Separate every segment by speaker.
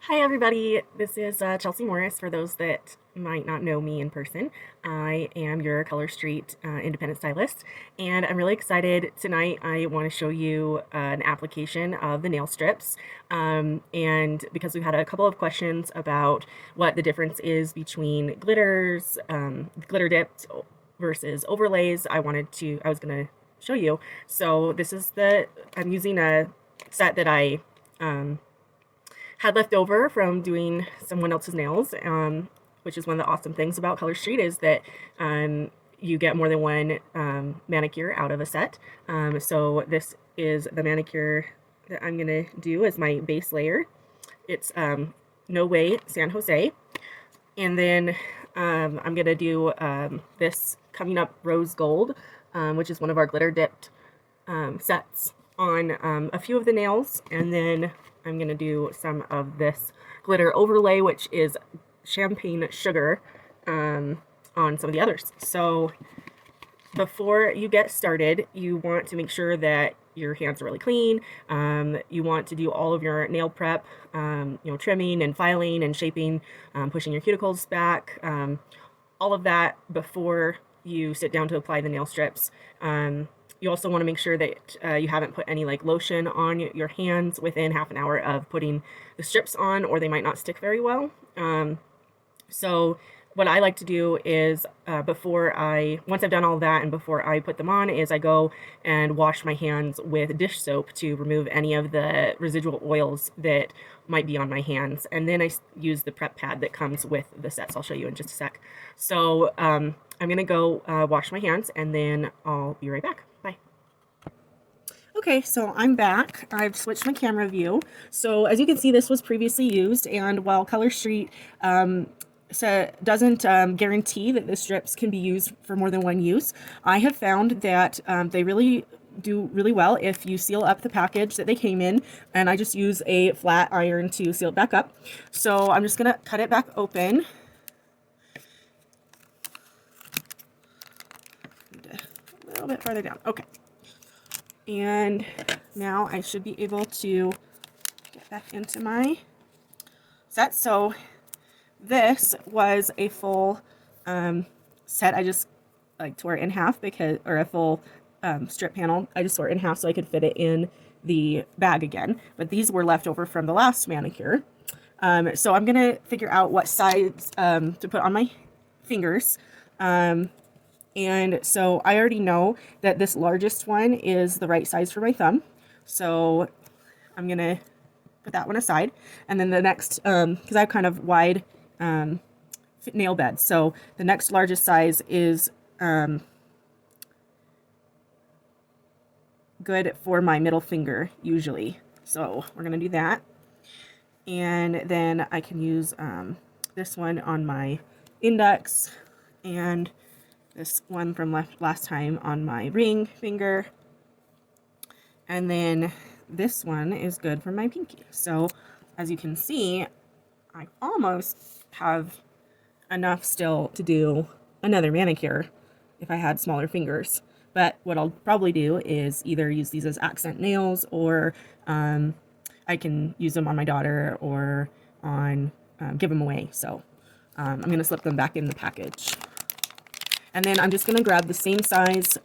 Speaker 1: Hi everybody, this is Chelsea Morris. For those that might not know me in person, I am your Color Street independent stylist, and I'm really excited tonight. I want to show you an application of the nail strips, and because we've had a couple of questions about what the difference is between glitters, glitter dipped versus overlays, I was going to show you. So I'm using a set that I had left over from doing someone else's nails, which is one of the awesome things about Color Street is that you get more than one manicure out of a set. So this is the manicure that I'm going to do as my base layer. It's No Way San Jose. And then I'm going to do this Coming Up Rose Gold, which is one of our glitter dipped sets on a few of the nails, and then I'm going to do some of this glitter overlay, which is champagne sugar, on some of the others. So before you get started, you want to make sure that your hands are really clean. You want to do all of your nail prep, trimming and filing and shaping, pushing your cuticles back, all of that before you sit down to apply the nail strips. You also want to make sure that you haven't put any like lotion on your hands within half an hour of putting the strips on, or they might not stick very well. So what I like to do is once I've done all of that and before I put them on, is I go and wash my hands with dish soap to remove any of the residual oils that might be on my hands. And then I use the prep pad that comes with the sets. I'll show you in just a sec. So I'm going to go wash my hands and then I'll be right back. Bye. Okay, so I'm back. I've switched my camera view. So as you can see, this was previously used, and while Color Street doesn't guarantee that the strips can be used for more than one use, I have found that they really do really well if you seal up the package that they came in, and I just use a flat iron to seal it back up. So I'm just gonna cut it back open. A little bit farther down. Okay. And now I should be able to get back into my set. So this was a full set. I just tore it in half or a full strip panel. I just tore it in half so I could fit it in the bag again. But these were left over from the last manicure. So I'm gonna figure out what size to put on my fingers. And so I already know that this largest one is the right size for my thumb. So I'm going to put that one aside. And then the next, because I have kind of wide nail beds. So the next largest size is good for my middle finger usually. So we're going to do that. And then I can use this one on my index and this one from last time on my ring finger, and then this one is good for my pinky. So as you can see, I almost have enough still to do another manicure if I had smaller fingers. But what I'll probably do is either use these as accent nails, or I can use them on my daughter or on give them away. So I'm going to slip them back in the package. And then I'm just going to grab the same size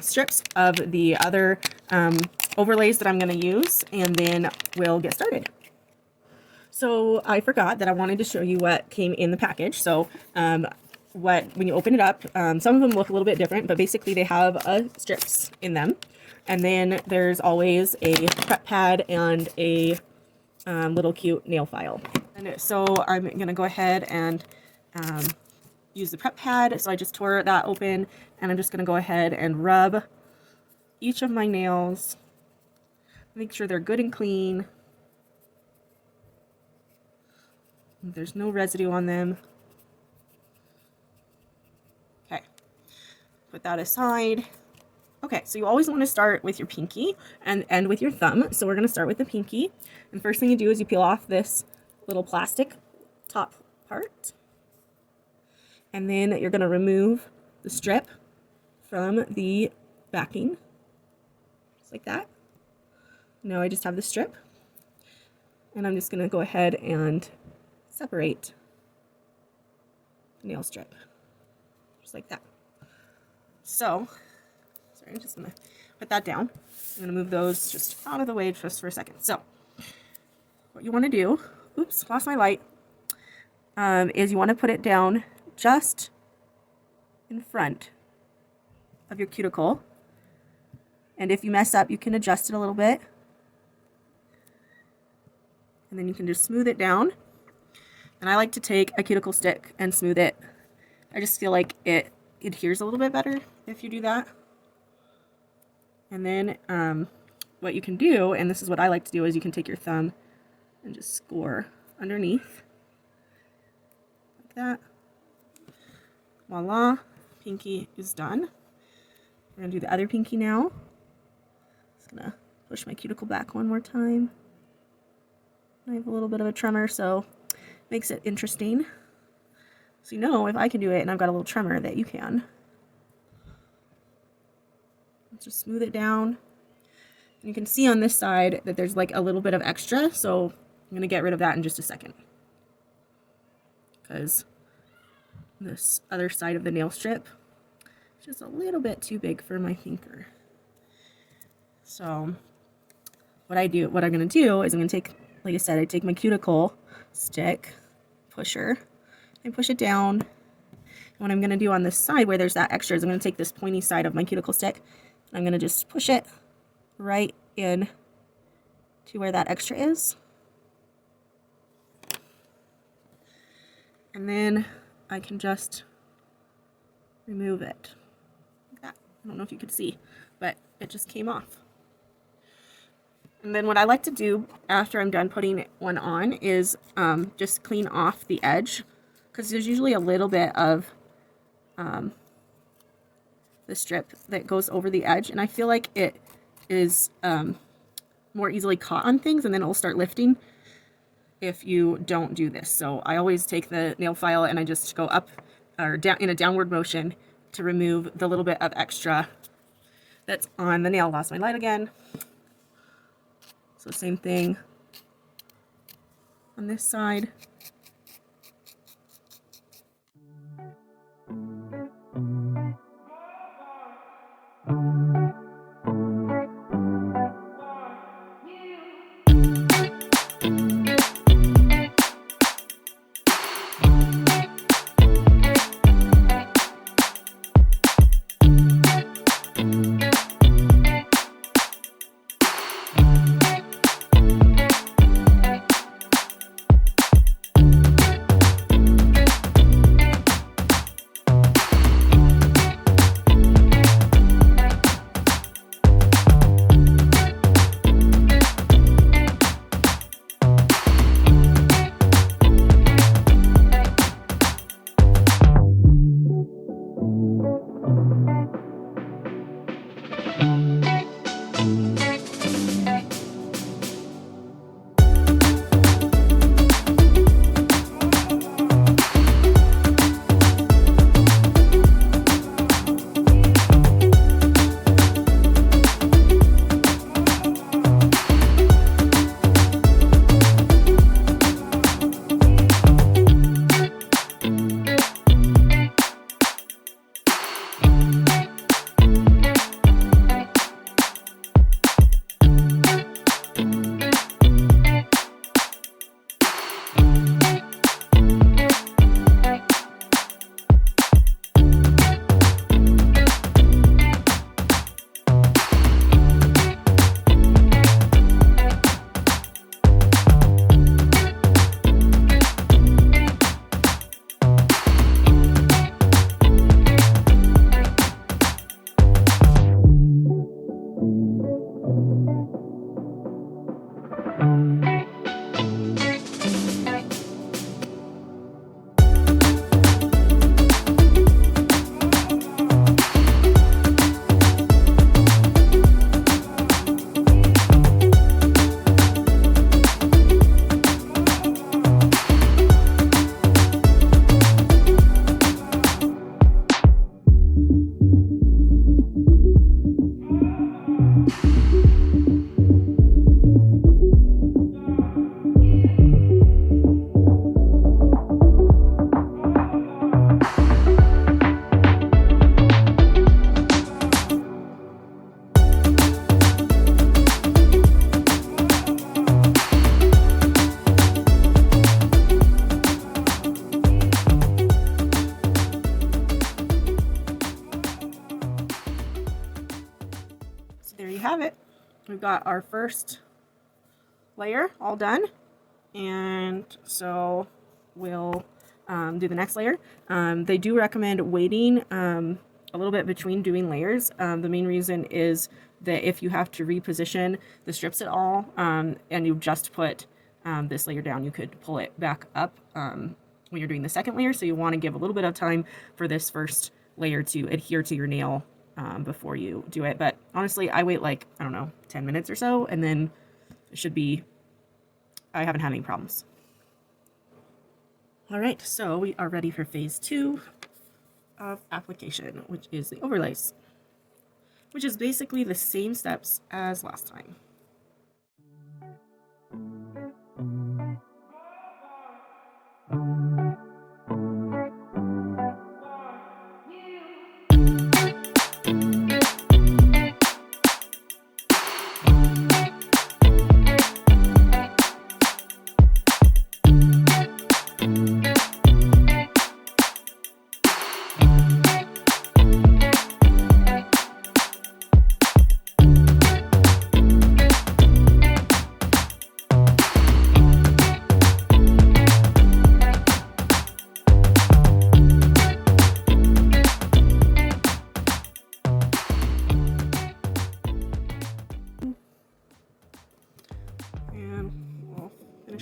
Speaker 1: strips of the other overlays that I'm going to use, and then we'll get started. So I forgot that I wanted to show you what came in the package. So when you open it up, some of them look a little bit different, but basically they have strips in them. And then there's always a prep pad and a little cute nail file. And so I'm going to go ahead and use the prep pad. So I just tore that open, and I'm just going to go ahead and rub each of my nails, make sure they're good and clean. There's no residue on them. Okay, put that aside. Okay, so you always want to start with your pinky and end with your thumb. So we're going to start with the pinky. And first thing you do is you peel off this little plastic top part. And then you're going to remove the strip from the backing, just like that. Now I just have the strip. And I'm just going to go ahead and separate the nail strip, just like that. So, sorry, I'm just going to put that down. I'm going to move those just out of the way just for a second. So, what you want to do, oops, lost my light, is you want to put it down just in front of your cuticle. And if you mess up, you can adjust it a little bit. And then you can just smooth it down. And I like to take a cuticle stick and smooth it. I just feel like it adheres a little bit better if you do that. And then what you can do, and this is what I like to do, is you can take your thumb and just score underneath. Like that. Voila. Pinky is done. We're going to do the other pinky now. Just going to push my cuticle back one more time. I have a little bit of a tremor, so it makes it interesting. So you know, if I can do it and I've got a little tremor, that you can. Let's just smooth it down. And you can see on this side that there's like a little bit of extra, so I'm going to get rid of that in just a second. Because this other side of the nail strip is just a little bit too big for my finger. So what I'm going to do is I'm going to take, like I said, I take my cuticle stick pusher and push it down. And what I'm going to do on this side where there's that extra is I'm going to take this pointy side of my cuticle stick and I'm going to just push it right in to where that extra is. And then I can just remove it like that. I don't know if you could see, but it just came off. And then what I like to do after I'm done putting one on is just clean off the edge, because there's usually a little bit of the strip that goes over the edge, and I feel like it is more easily caught on things, and then it'll start lifting if you don't do this. So I always take the nail file and I just go up or down in a downward motion to remove the little bit of extra that's on the nail. Lost my light again. So same thing on this side. we've got our first layer all done, and so we'll do the next layer. They do recommend waiting a little bit between doing layers. The main reason is that if you have to reposition the strips at all, and you just put this layer down, you could pull it back up when you're doing the second layer. So you want to give a little bit of time for this first layer to adhere to your nail before you do it. But honestly, I wait like, I don't know, 10 minutes or so, and then it should be, I haven't had any problems. All right, so we are ready for phase 2 of application, which is the overlays, which is basically the same steps as last time.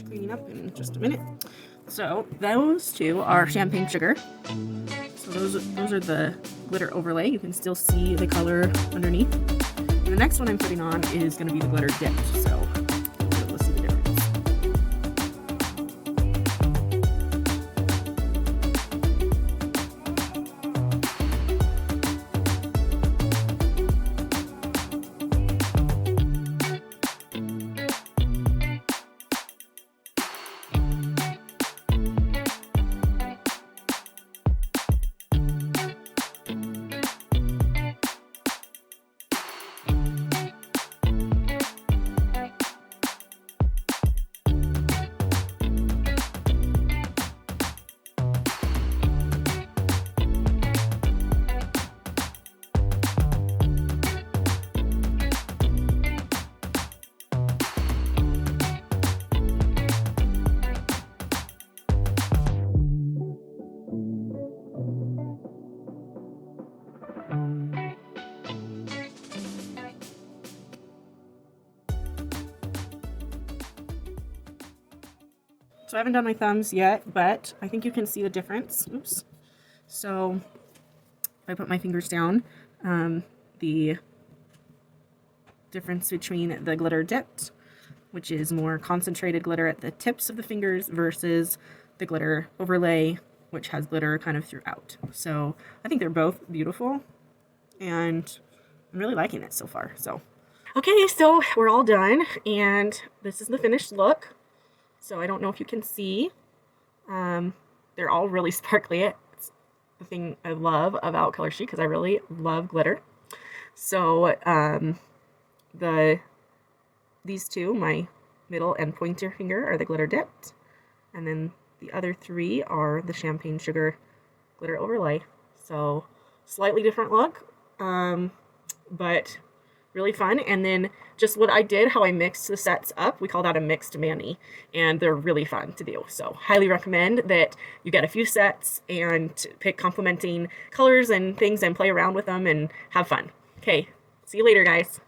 Speaker 1: Cleaning up in just a minute. So those two are champagne sugar. So those are the glitter overlay. You can still see the color underneath. And the next one I'm putting on is going to be the glitter dip. So let's see the difference. So I haven't done my thumbs yet, but I think you can see the difference. Oops. So if I put my fingers down, the difference between the glitter dipped, which is more concentrated glitter at the tips of the fingers, versus the glitter overlay, which has glitter kind of throughout. So I think they're both beautiful, and I'm really liking it so far. So okay, so we're all done, and this is the finished look. So I don't know if you can see. They're all really sparkly. It's the thing I love about Color Sheet, because I really love glitter. So these two, my middle and pointer finger, are the glitter dipped, and then the other three are the champagne sugar glitter overlay. So slightly different look, but really fun. And then just what I did, how I mixed the sets up, we call that a mixed mani, and they're really fun to do. So highly recommend that you get a few sets and pick complementing colors and things and play around with them and have fun. Okay, see you later, guys.